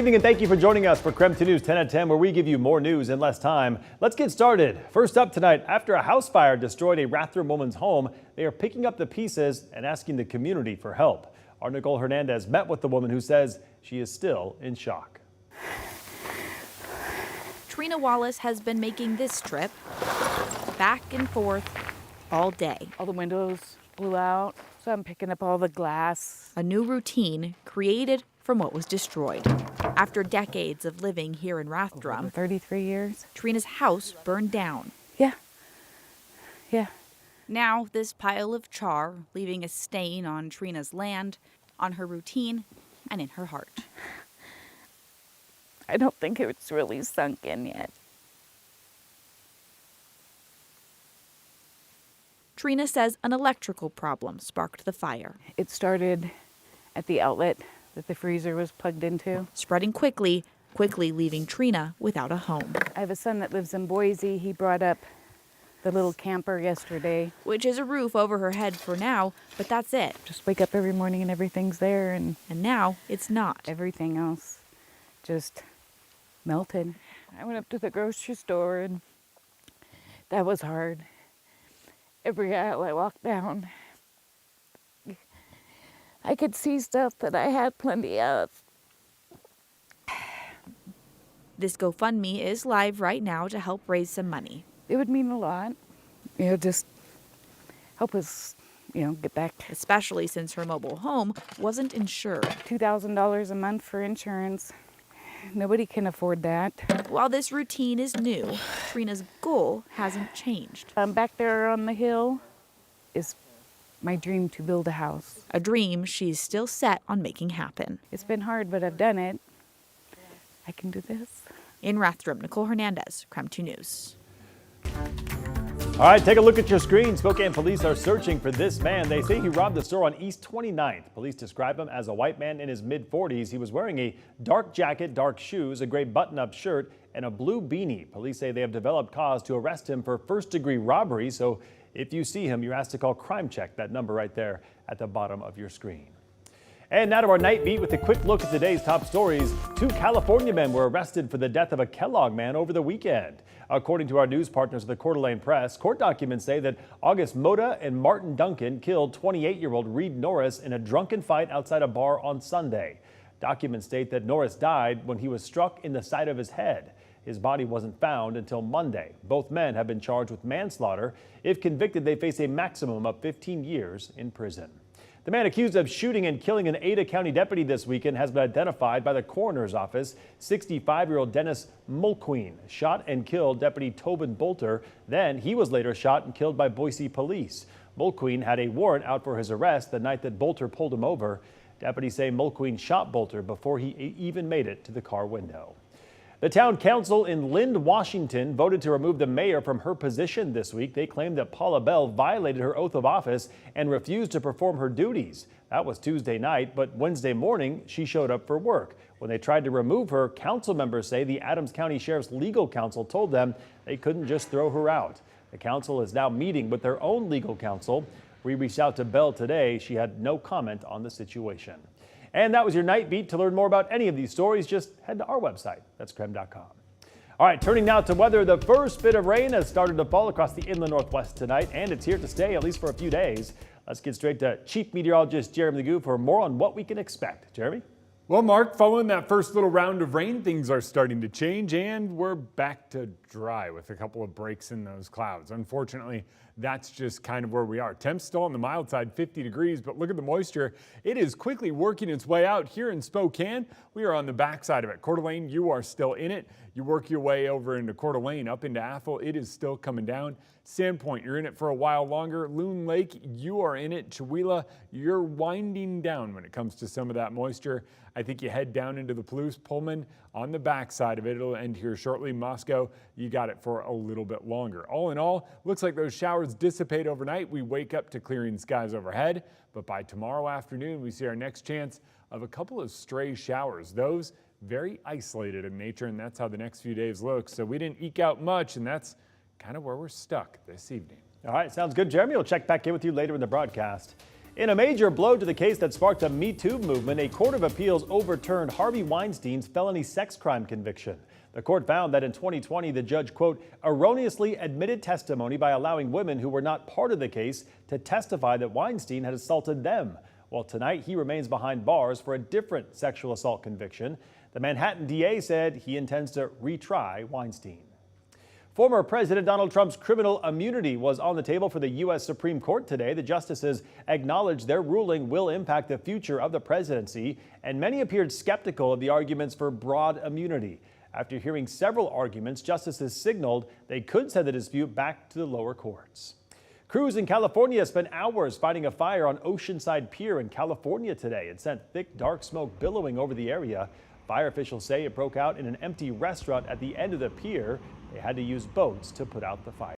Good evening and thank you for joining us for KREM 2 News 10 at 10, where we give you more news in less time. Let's get started. First up tonight, after a house fire destroyed a Rathdrum woman's home, they are picking up the pieces and asking the community for help. Our Nicole Hernandez met with the woman who says she is still in shock. Trina Wallace has been making this trip back and forth all day. All the windows blew out, so I'm picking up all the glass. A new routine created from what was destroyed. After decades of living here in Rathdrum, 33 years. Trina's house burned down. Yeah. Now this pile of char, leaving a stain on Trina's land, on her routine, and in her heart. I don't think it's really sunk in yet. Trina says an electrical problem sparked the fire. It started at the outlet that the freezer was plugged into. Spreading quickly leaving Trina without a home. I have a son that lives in Boise. He brought up the little camper yesterday. Which is a roof over her head for now, but that's it. Just wake up every morning and everything's there, and now it's not. Everything else just melted. I went up to the grocery store, and that was hard. Every aisle I walked down, I could see stuff that I had plenty of. This GoFundMe is live right now to help raise some money. It would mean a lot, just help us, get back. Especially since her mobile home wasn't insured. $2,000 a month for insurance. Nobody can afford that. While this routine is new, Trina's goal hasn't changed. Back there on the hill is my dream to build a house. A dream she's still set on making happen. It's been hard, but I've done it. I can do this. In Rathdrum, Nicole Hernandez, KREM 2 News. All right, take a look at your screen. Spokane police are searching for this man. They say he robbed the store on East 29th. Police describe him as a white man in his mid-40s. He was wearing a dark jacket, dark shoes, a gray button-up shirt, and a blue beanie. Police say they have developed cause to arrest him for first-degree robbery. So if you see him, you're asked to call Crime Check, that number right there at the bottom of your screen. And now to our night beat with a quick look at today's top stories. 2 California men were arrested for the death of a Kellogg man over the weekend. According to our news partners at the Coeur d'Alene Press, court documents say that August Mota and Martin Duncan killed 28-year-old Reed Norris in a drunken fight outside a bar on Sunday. Documents state that Norris died when he was struck in the side of his head. His body wasn't found until Monday. Both men have been charged with manslaughter. If convicted, they face a maximum of 15 years in prison. The man accused of shooting and killing an Ada County deputy this weekend has been identified by the coroner's office. 65-year-old Dennis Mulqueen shot and killed Deputy Tobin Bolter. Then he was later shot and killed by Boise police. Mulqueen had a warrant out for his arrest the night that Bolter pulled him over. Deputies say Mulqueen shot Bolter before he even made it to the car window. The town council in Lind, Washington voted to remove the mayor from her position this week. They claimed that Paula Bell violated her oath of office and refused to perform her duties. That was Tuesday night, but Wednesday morning she showed up for work. When they tried to remove her, council members say the Adams County Sheriff's legal counsel told them they couldn't just throw her out. The council is now meeting with their own legal counsel. We reached out to Bell today. She had no comment on the situation. And that was your night beat. To learn more about any of these stories, just head to our website. That's KREM.com. All right, turning now to weather. The first bit of rain has started to fall across the inland Northwest tonight, and it's here to stay at least for a few days. Let's get straight to Chief Meteorologist Jeremy Legoo for more on what we can expect. Jeremy? Well, Mark, following that first little round of rain, things are starting to change, and we're back to dry with a couple of breaks in those clouds. Unfortunately, that's just kind of where we are. Temps still on the mild side, 50 degrees, but look at the moisture. It is quickly working its way out here in Spokane. We are on the backside of it. Coeur d'Alene, you are still in it. You work your way over into Coeur d'Alene, up into Athol. It is still coming down. Sandpoint, you're in it for a while longer. Loon Lake, you are in it. Chewelah, you're winding down when it comes to some of that moisture. I think you head down into the Palouse, Pullman on the backside of it. It'll end here shortly. Moscow, you got it for a little bit longer. All in all, looks like those showers dissipate overnight. We wake up to clearing skies overhead, but by tomorrow afternoon, we see our next chance of a couple of stray showers. Those very isolated in nature, and that's how the next few days look. So we didn't eke out much, and that's kind of where we're stuck this evening. All right, sounds good, Jeremy. We'll check back in with you later in the broadcast. In a major blow to the case that sparked a Me Too movement, a court of appeals overturned Harvey Weinstein's felony sex crime conviction. The court found that in 2020, the judge, quote, erroneously admitted testimony by allowing women who were not part of the case to testify that Weinstein had assaulted them. Well, tonight he remains behind bars for a different sexual assault conviction. The Manhattan DA said he intends to retry Weinstein. Former President Donald Trump's criminal immunity was on the table for the U.S. Supreme Court today. The justices acknowledged their ruling will impact the future of the presidency, and many appeared skeptical of the arguments for broad immunity. After hearing several arguments, justices signaled they could send the dispute back to the lower courts. Crews in California spent hours fighting a fire on Oceanside Pier in California today. It sent thick, dark smoke billowing over the area. Fire officials say it broke out in an empty restaurant at the end of the pier. They had to use boats to put out the fire.